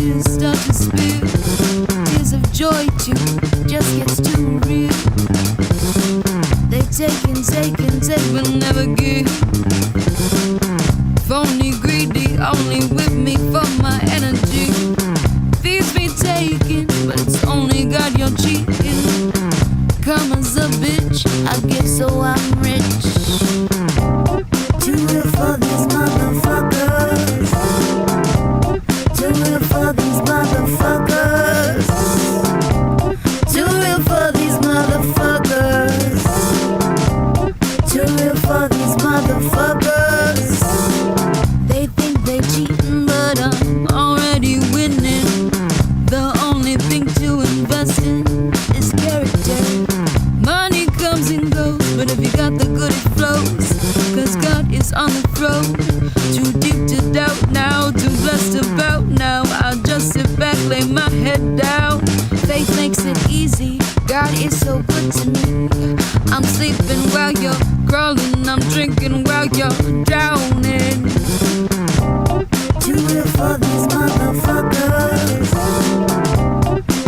tears start to spill. Tears of joy too, just gets too real. They take and take and take but never give. Phony, greedy, only with me for my energy. Feeds me taking, but it's only got your cheating. Come as a bitch, I give so I'm rich. Too real for these motherfuckers. Too real for these motherfuckers. Too real for these motherfuckers. Too real for these motherfuckers. They think they cheating, but I'm already winning. The only thing to invest in is character. Money comes and goes, but if you got the good it flows. Cause God is on the throne. Too deep to doubt now, too blessed about now. I'll just sit back, lay my head down. Faith makes it easy, God is so good to me. I'm sleeping while you're crawling, I'm drinking while you're drowning. Too real for these motherfuckers.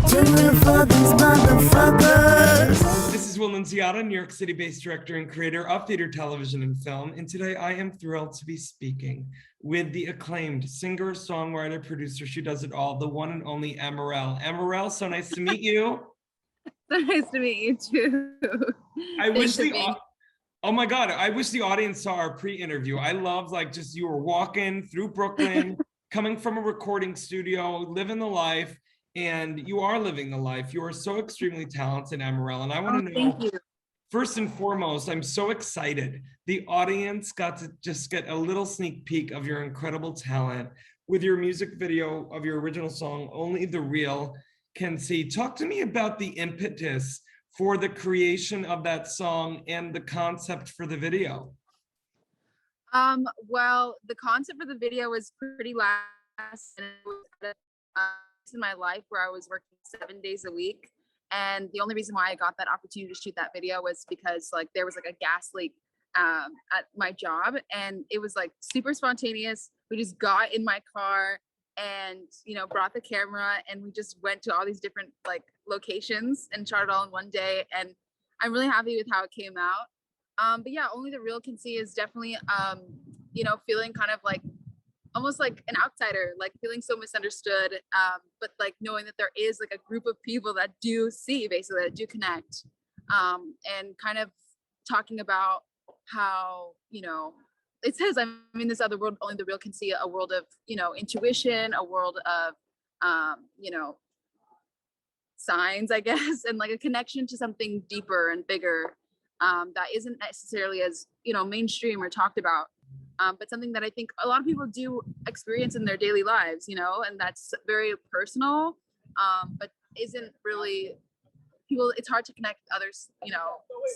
Too real for these motherfuckers. This is Will Nunziata, New York City-based director and creator of theater, television, and film. And today I am thrilled to be speaking with the acclaimed singer, songwriter, producer, she does it all, the one and only AMORELLE. AMORELLE, so nice to meet you. Nice to meet you too. I wish oh my God, I wish the audience saw our pre-interview. I love just you were walking through Brooklyn, coming from a recording studio, living the life, and you are living the life. You are so extremely talented, AMORELLE, and I want to know, thank you. first and foremost, I'm so excited. The audience got to just get a little sneak peek of your incredible talent with your music video of your original song, Only the Real Can See. Talk to me about the impetus for the creation of that song and the concept for the video. Well, the concept for the video was pretty last, and it was at a, in my life where I was working 7 days a week. And the only reason why I got that opportunity to shoot that video was because there was a gas leak at my job, and it was super spontaneous. We just got in my car and brought the camera, and we just went to all these different locations and shot it all in one day. And I'm really happy with how it came out. But yeah, Only the Real Can See is definitely feeling kind of almost like an outsider, feeling so misunderstood, but knowing that there is a group of people that do see, basically, that do connect, and kind of talking about how it says, this other world only the real can see, a world of intuition, a world of signs, I guess, and a connection to something deeper and bigger, that isn't necessarily as mainstream or talked about, but something that I think a lot of people do experience in their daily lives, and that's very personal, but isn't really people, it's hard to connect with others,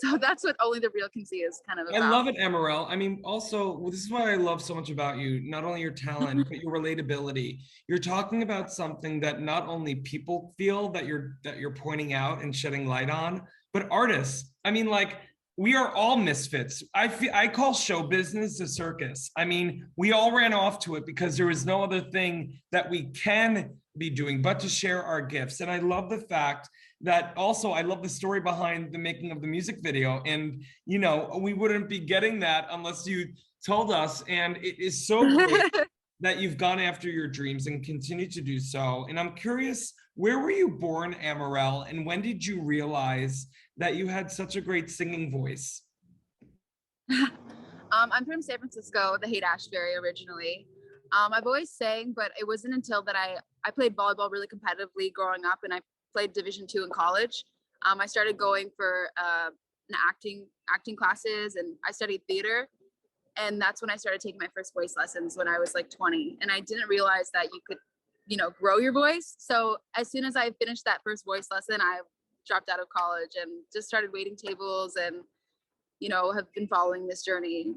so that's what Only the Real Can See is kind of about. I love it, AMORELLE. Also, this is what I love so much about you, not only your talent, but your relatability. You're talking about something that not only people feel that you're pointing out and shedding light on, but artists. We are all misfits. I call show business a circus. We all ran off to it because there was no other thing that we can be doing but to share our gifts. And I love the fact that also, I love the story behind the making of the music video. And, we wouldn't be getting that unless you told us. And it is so great that you've gone after your dreams and continue to do so. And I'm curious, where were you born, AMORELLE? And when did you realize that you had such a great singing voice? I'm from San Francisco, the Haight-Ashbury originally. I've always sang, but it wasn't until that I played volleyball really competitively growing up, and I played Division II in college. I started going for acting classes, and I studied theater. And that's when I started taking my first voice lessons when I was 20. And I didn't realize that you could, grow your voice. So as soon as I finished that first voice lesson, I dropped out of college and just started waiting tables and, have been following this journey.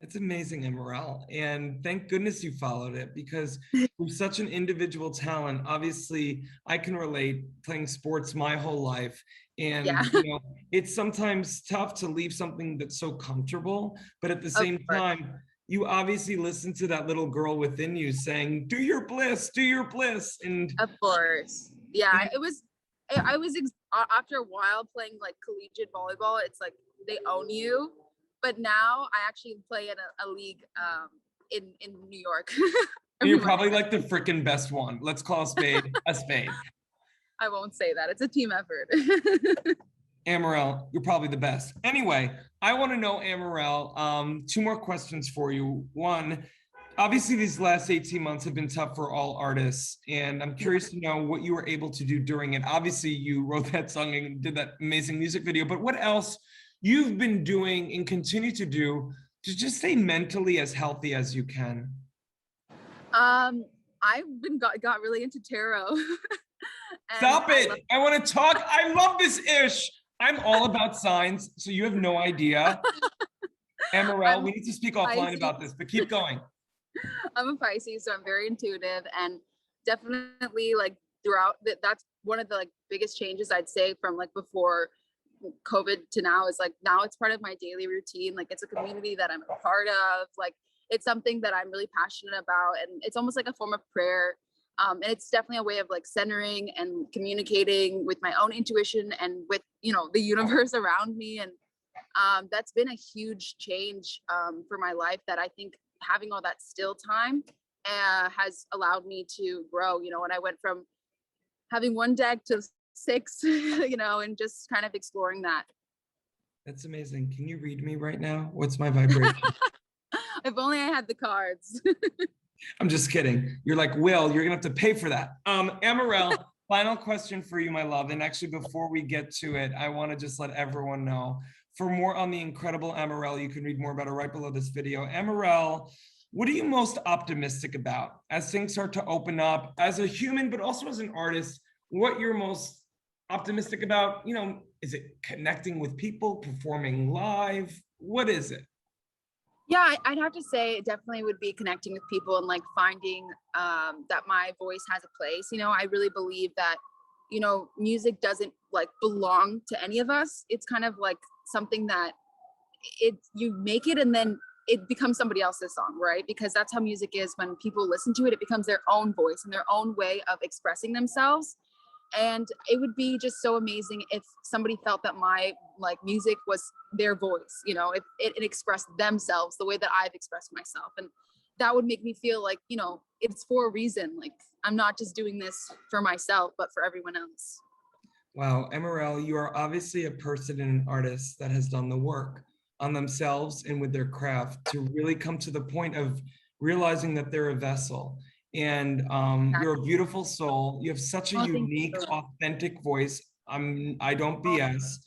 It's amazing, AMORELLE. And thank goodness you followed it, because you're such an individual talent. Obviously, I can relate, playing sports my whole life. And Yeah. It's sometimes tough to leave something that's so comfortable, but at the same time, you obviously listened to that little girl within you saying, do your bliss, do your bliss. And Of course. Yeah, it was, after a while playing like collegiate volleyball, it's like they own you. But now I actually play in a league in New York. you're probably like the freaking best one. Let's call a spade a spade. I won't say that. It's a team effort. AMORELLE, you're probably the best. Anyway, I want to know, AMORELLE, two more questions for you. One, obviously these last 18 months have been tough for all artists, and I'm curious to know what you were able to do during it. Obviously, you wrote that song and did that amazing music video, but what else you've been doing and continue to do to just stay mentally as healthy as you can? I've been got really into tarot. Stop it. I want to talk. I love this ish. I'm all about signs, so you have no idea. AMORELLE, we need to speak offline about this, but keep going. I'm a Pisces, so I'm very intuitive, and definitely like throughout that's one of the like biggest changes I'd say from like before COVID to now is like now it's part of my daily routine. Like it's a community that I'm a part of. Like it's something that I'm really passionate about, and it's almost like a form of prayer. And it's definitely a way of like centering and communicating with my own intuition and with, you know, the universe around me. And that's been a huge change for my life, that I think having all that still time has allowed me to grow. You know, when I went from having one deck to 6, you know, and just kind of exploring that. That's amazing. Can you read me right now? What's my vibration? If only I had the cards. I'm just kidding. You're like, Will, you're gonna have to pay for that. AMORELLE, final question for you, my love. And actually, before we get to it, I want to just let everyone know, for more on the incredible AMORELLE, you can read more about her right below this video. AMORELLE, what are you most optimistic about as things start to open up as a human, but also as an artist? What you're most optimistic about? You know, is it connecting with people, performing live? What is it? Yeah, I'd have to say it definitely would be connecting with people and like finding that my voice has a place. You know, I really believe that, you know, music doesn't like belong to any of us. It's kind of like something that you make it and then it becomes somebody else's song, right? Because that's how music is. When people listen to it, it becomes their own voice and their own way of expressing themselves. And it would be just so amazing if somebody felt that my like music was their voice, you know, if it expressed themselves the way that I've expressed myself. And that would make me feel like, you know, it's for a reason. Like I'm not just doing this for myself, but for everyone else. Wow, AMORELLE, you are obviously a person and an artist that has done the work on themselves and with their craft to really come to the point of realizing that they're a vessel. And you're a beautiful soul. You have such a unique, authentic voice. I don't BS.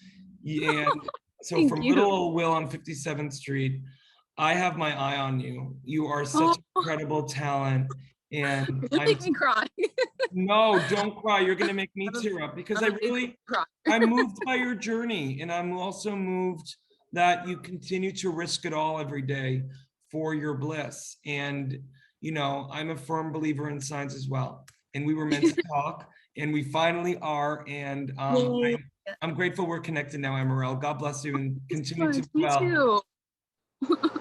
And so from little old Will on 57th Street, I have my eye on you. You are such incredible talent. And You're making me cry. No, don't cry. You're gonna make me tear up because I'm moved by your journey. And I'm also moved that you continue to risk it all every day for your bliss. And you know, I'm a firm believer in signs as well. And we were meant to talk, and we finally are. And I'm grateful we're connected now, AMORELLE. God bless you and continue to do well. Me too.